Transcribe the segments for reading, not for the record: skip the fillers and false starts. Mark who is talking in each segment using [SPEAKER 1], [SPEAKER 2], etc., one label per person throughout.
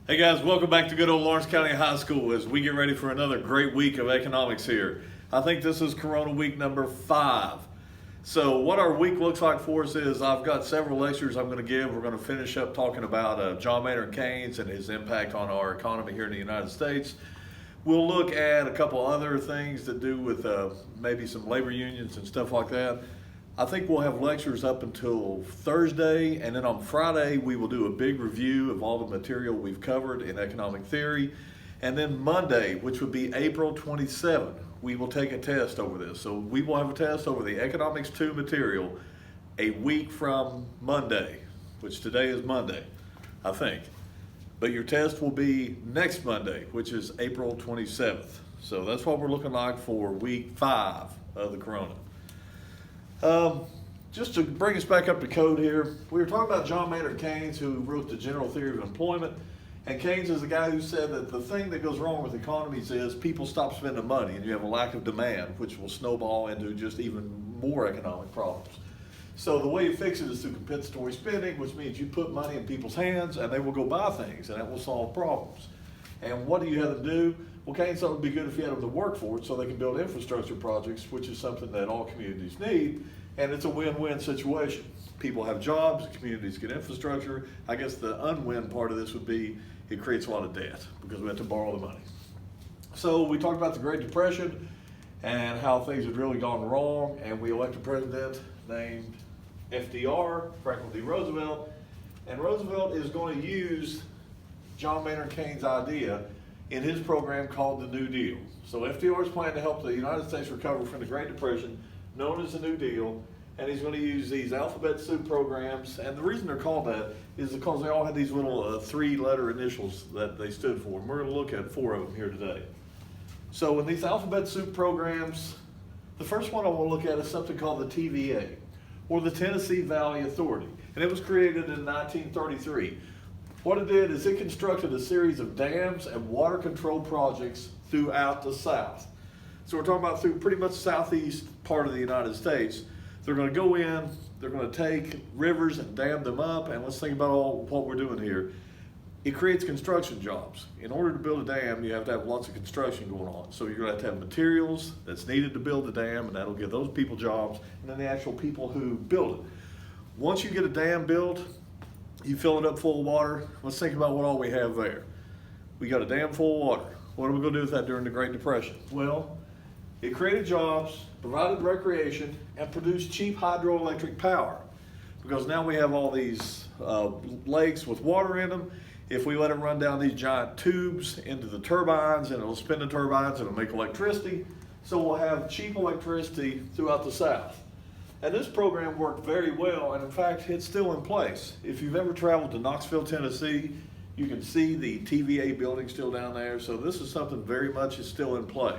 [SPEAKER 1] Hey guys, welcome back to good old Lawrence County High School as we get ready for another great week of economics here. I think this is Corona week number 5. So what our week looks like for us is I've got several lectures I'm going to give. We're going to finish up talking about John Maynard Keynes and his impact on our economy here in the United States. We'll look at a couple other things that do with maybe some labor unions and stuff like that. I think we'll have lectures up until Thursday, and then on Friday we will do a big review of all the material we've covered in economic theory. And then Monday, which would be April 27th, we will take a test over this. So we will have a test over the Economics 2 material a week from Monday, which today is Monday, I think. But your test will be next Monday, which is April 27th. So that's what we're looking like for week 5 of the Corona. Just to bring us back up to code here, we were talking about John Maynard Keynes, who wrote the General Theory of Employment. And Keynes is the guy who said that the thing that goes wrong with economies is people stop spending money and you have a lack of demand, which will snowball into just even more economic problems. So the way you fix it is through compensatory spending, which means you put money in people's hands and they will go buy things, and that will solve problems. And what do you have them do? Well, Keynes thought it would be good if you had them to work for it so they can build infrastructure projects, which is something that all communities need, and it's a win-win situation. People have jobs, communities get infrastructure. I guess the unwin part of this would be it creates a lot of debt because we have to borrow the money. So we talked about the Great Depression and how things had really gone wrong, and we elected a president named FDR, Franklin D. Roosevelt, and Roosevelt is going to use John Maynard Keynes' idea in his program called the New Deal. So FDR's plan to help the United States recover from the Great Depression, known as the New Deal, and he's going to use these alphabet soup programs, and the reason they're called that is because they all had these little 3-letter initials that they stood for, and we're going to look at 4 of them here today. So in these alphabet soup programs, the first one I want to look at is something called the TVA, or the Tennessee Valley Authority, and it was created in 1933. What it did is it constructed a series of dams and water control projects throughout the South. So we're talking about through pretty much the southeast part of the United States. They're going to go in, they're going to take rivers and dam them up, and let's think about all what we're doing here. It creates construction jobs. In order to build a dam, you have to have lots of construction going on. So you're going to have materials that's needed to build the dam, and that'll give those people jobs, and then the actual people who build it. Once you get a dam built, you fill it up full of water. Let's think about what all we have there. We got a dam full of water. What are we going to do with that during the Great Depression? Well, it created jobs, provided recreation, and produced cheap hydroelectric power. Because now we have all these lakes with water in them. If we let it run down these giant tubes into the turbines, and it'll spin the turbines, it'll make electricity. So we'll have cheap electricity throughout the South. And this program worked very well, and in fact, it's still in place. If you've ever traveled to Knoxville, Tennessee, you can see the TVA building still down there. So this is something very much is still in play.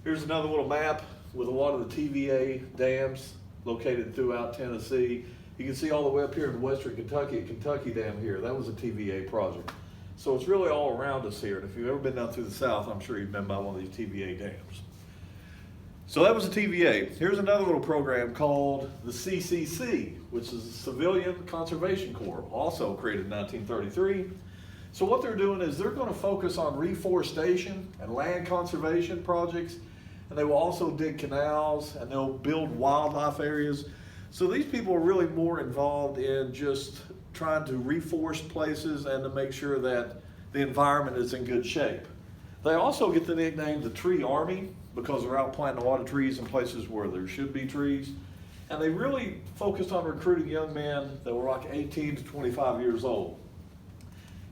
[SPEAKER 1] Here's another little map with a lot of the TVA dams located throughout Tennessee. You can see all the way up here in western Kentucky, a Kentucky Dam here. That was a TVA project. So it's really all around us here. And if you've ever been down through the South, I'm sure you've been by one of these TVA dams. So that was the TVA. Here's another little program called the CCC, which is the Civilian Conservation Corps, also created in 1933. So what they're doing is they're going to focus on reforestation and land conservation projects, and they will also dig canals, and they'll build wildlife areas. So these people are really more involved in just trying to reforest places and to make sure that the environment is in good shape. They also get the nickname the Tree Army because they're out planting a lot of trees in places where there should be trees. And they really focused on recruiting young men that were like 18 to 25 years old.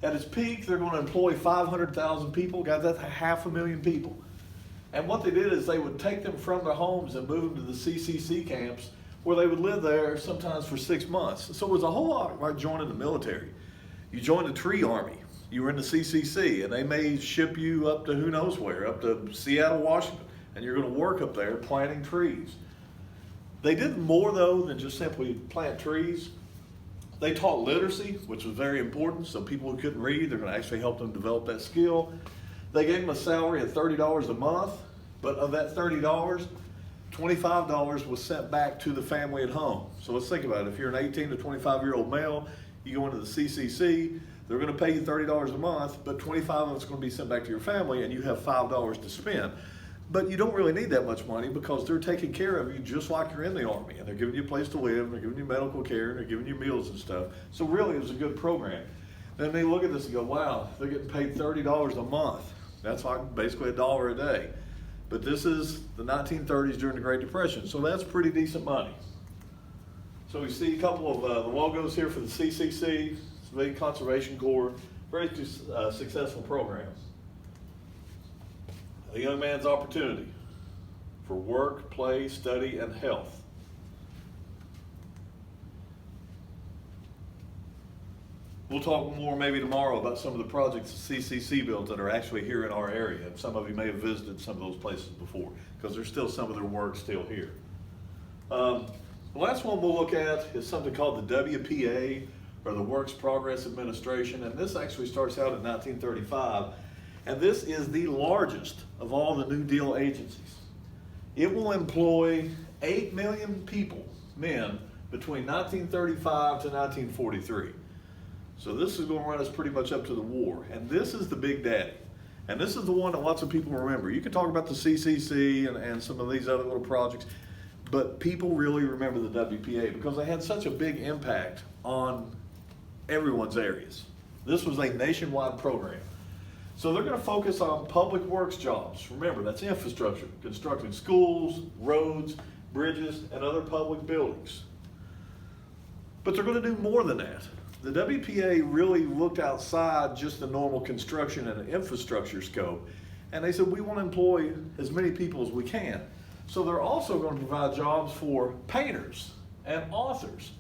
[SPEAKER 1] At its peak, they're going to employ 500,000 people. Guys, that's 500,000 people. And what they did is they would take them from their homes and move them to the CCC camps where they would live there sometimes for 6 months. So it was a whole lot like joining the military. You joined the Tree Army. You were in the CCC, and they may ship you up to who knows where, up to Seattle, Washington, and you're going to work up there planting trees. They did more, though, than just simply plant trees. They taught literacy, which was very important, so people who couldn't read, they're going to actually help them develop that skill. They gave them a salary of $30 a month, but of that $30, $25 was sent back to the family at home. So let's think about it. If you're an 18 to 25-year-old male, You go into the CCC, they're going to pay you $30 a month, but 25 of it's going to be sent back to your family, and you have $5 to spend. But you don't really need that much money because they're taking care of you just like you're in the Army, and they're giving you a place to live, and they're giving you medical care, and they're giving you meals and stuff. So really, it was a good program. Then they look at this and go, wow, they're getting paid $30 a month. That's like basically $1 a day. But this is the 1930s during the Great Depression, so that's pretty decent money. So we see a couple of the logos here for the CCC, Civilian Conservation Corps, very successful program. A young man's opportunity for work, play, study, and health. We'll talk more maybe tomorrow about some of the projects CCC built that are actually here in our area. And some of you may have visited some of those places before because there's still some of their work still here. The last one we'll look at is something called the WPA, or the Works Progress Administration. And this actually starts out in 1935. And this is the largest of all the New Deal agencies. It will employ 8 million people, men, between 1935 to 1943. So this is going to run us pretty much up to the war. And this is the big daddy. And this is the one that lots of people remember. You can talk about the CCC and some of these other little projects, but people really remember the WPA because they had such a big impact on everyone's areas. This was a nationwide program. So they're going to focus on public works jobs. Remember, that's infrastructure, constructing schools, roads, bridges, and other public buildings. But they're going to do more than that. The WPA really looked outside just the normal construction and infrastructure scope, and they said, we want to employ as many people as we can. So they're also going to provide jobs for painters and authors,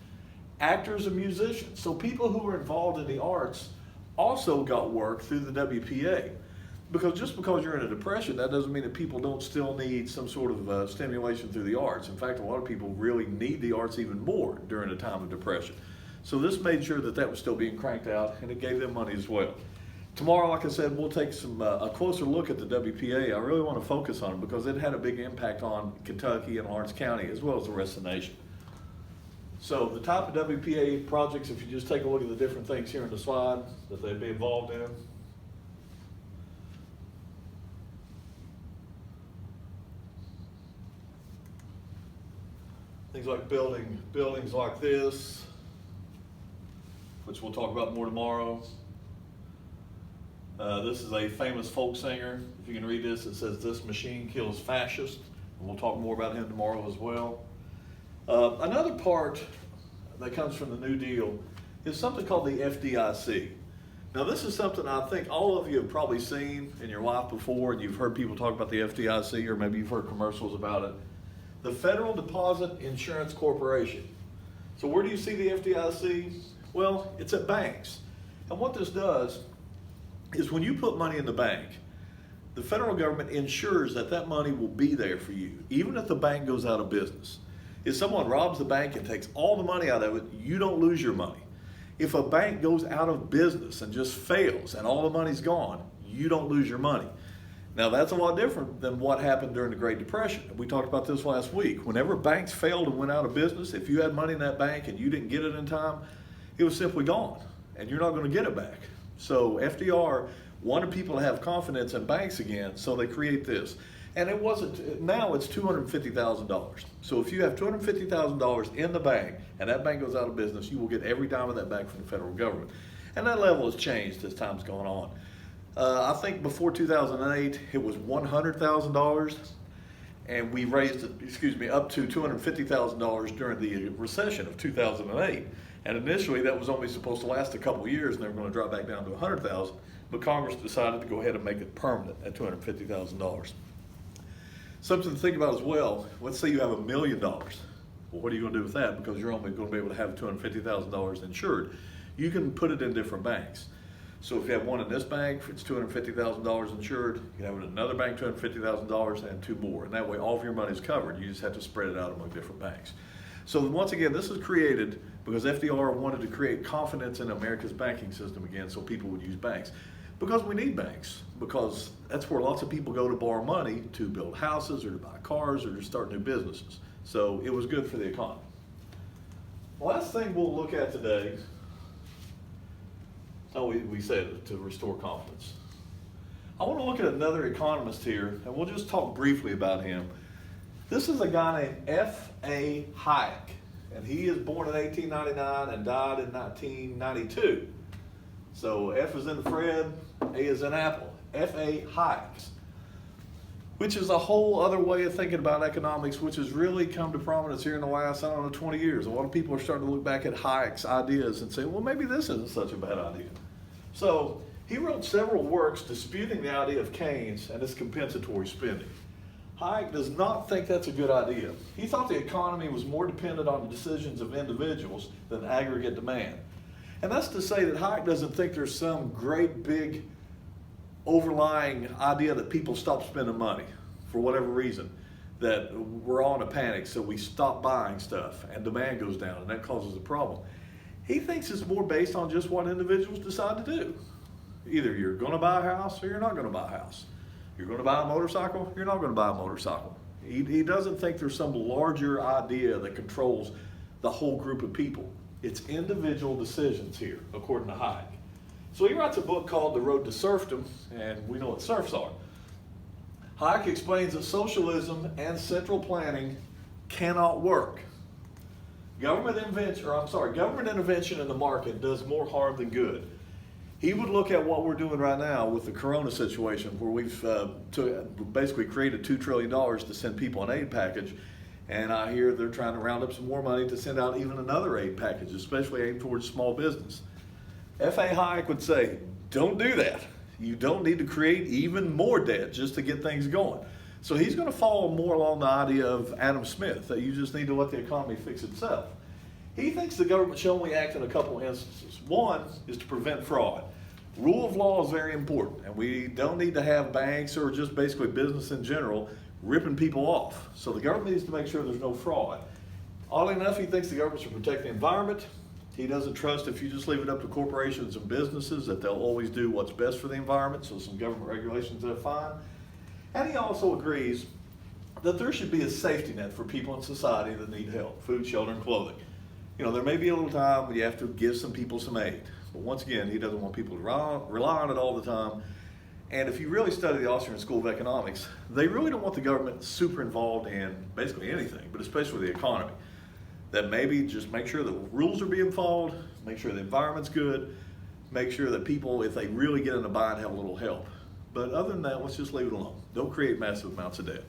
[SPEAKER 1] actors and musicians. So people who are involved in the arts also got work through the WPA. Because just because you're in a depression, that doesn't mean that people don't still need some sort of stimulation through the arts. In fact, a lot of people really need the arts even more during a time of depression. So this made sure that that was still being cranked out, and it gave them money as well. Tomorrow, like I said, we'll take a closer look at the WPA. I really want to focus on it because it had a big impact on Kentucky and Lawrence County as well as the rest of the nation. So the type of WPA projects, if you just take a look at the different things here in the slide that they'd be involved in. Things like buildings like this, which we'll talk about more tomorrow. This is a famous folk singer. If you can read this, it says, "This machine kills fascists." And we'll talk more about him tomorrow as well. Another part that comes from the New Deal is something called the FDIC. Now this is something I think all of you have probably seen in your life before, and you've heard people talk about the FDIC, or maybe you've heard commercials about it. The Federal Deposit Insurance Corporation. So where do you see the FDIC? Well, it's at banks. And what this does is when you put money in the bank, the federal government ensures that that money will be there for you, even if the bank goes out of business. If someone robs the bank and takes all the money out of it, you don't lose your money. If a bank goes out of business and just fails and all the money's gone, you don't lose your money. Now that's a lot different than what happened during the Great Depression. We talked about this last week. Whenever banks failed and went out of business, if you had money in that bank and you didn't get it in time, it was simply gone and you're not going to get it back. So FDR wanted people to have confidence in banks again, so they create this. And it wasn't, now it's $250,000. So if you have $250,000 in the bank and that bank goes out of business, you will get every dime of that back from the federal government. And that level has changed as time's gone on. I think before 2008, it was $100,000, and we raised it, up to $250,000 during the recession of 2008. And initially, that was only supposed to last a couple of years, and they were going to drop back down to $100,000. But Congress decided to go ahead and make it permanent at $250,000. Something to think about as well. Let's say you have $1 million. Well, what are you going to do with that? Because you're only going to be able to have $250,000 insured. You can put it in different banks. So if you have one in this bank, it's $250,000 insured. You can have it in another bank, $250,000, and two more. And that way, all of your money is covered. You just have to spread it out among different banks. So once again, this is created because FDR wanted to create confidence in America's banking system again, so people would use banks. Because we need banks, because that's where lots of people go to borrow money to build houses or to buy cars or to start new businesses. So it was good for the economy. The last thing we'll look at today Oh, we said it, to restore confidence. I want to look at another economist here, and we'll just talk briefly about him. This is a guy named F.A. Hayek, and he is born in 1899 and died in 1992. So F is in Fred, A is in Apple. F.A. Hayek, which is a whole other way of thinking about economics, which has really come to prominence here in the last, 20 years. A lot of people are starting to look back at Hayek's ideas and say, well, maybe this isn't such a bad idea. So he wrote several works disputing the idea of Keynes and his compensatory spending. Hayek does not think that's a good idea. He thought the economy was more dependent on the decisions of individuals than aggregate demand. And that's to say that Hayek doesn't think there's some great big overlying idea that people stop spending money for whatever reason, that we're all in a panic, so we stop buying stuff and demand goes down and that causes a problem. He thinks it's more based on just what individuals decide to do. Either you're going to buy a house or you're not going to buy a house. You're going to buy a motorcycle, you're not going to buy a motorcycle. He doesn't think there's some larger idea that controls the whole group of people. It's individual decisions here, according to Hayek. So he writes a book called The Road to Serfdom, and we know what serfs are. Hayek explains that socialism and central planning cannot work. Government intervention in the market does more harm than good. He would look at what we're doing right now with the corona situation, where we've basically created $2 trillion to send people an aid package, and I hear they're trying to round up some more money to send out even another aid package, especially aimed towards small business. F.A. Hayek would say, don't do that. You don't need to create even more debt just to get things going. So he's going to follow more along the idea of Adam Smith, that you just need to let the economy fix itself. He thinks the government should only act in a couple of instances. One is to prevent fraud. Rule of law is very important, and we don't need to have banks or just basically business in general ripping people off. So the government needs to make sure there's no fraud. Oddly enough, he thinks the government should protect the environment. He doesn't trust if you just leave it up to corporations and businesses that they'll always do what's best for the environment, so some government regulations are fine. And he also agrees that there should be a safety net for people in society that need help, food, shelter, and clothing. You know, there may be a little time when you have to give some people some aid. But once again, he doesn't want people to rely on it all the time. And if you really study the Austrian School of Economics, they really don't want the government super involved in basically anything, but especially the economy. That maybe just make sure the rules are being followed, make sure the environment's good, make sure that people, if they really get in a bind, have a little help. But other than that, let's just leave it alone. Don't create massive amounts of debt.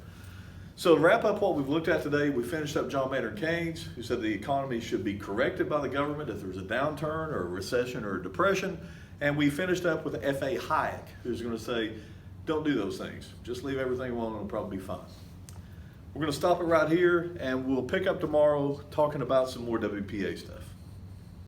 [SPEAKER 1] So to wrap up what we've looked at today, we finished up John Maynard Keynes, who said the economy should be corrected by the government if there's a downturn or a recession or a depression. And we finished up with F.A. Hayek, who's going to say, don't do those things. Just leave everything alone and it'll probably be fine. We're going to stop it right here, and we'll pick up tomorrow talking about some more WPA stuff.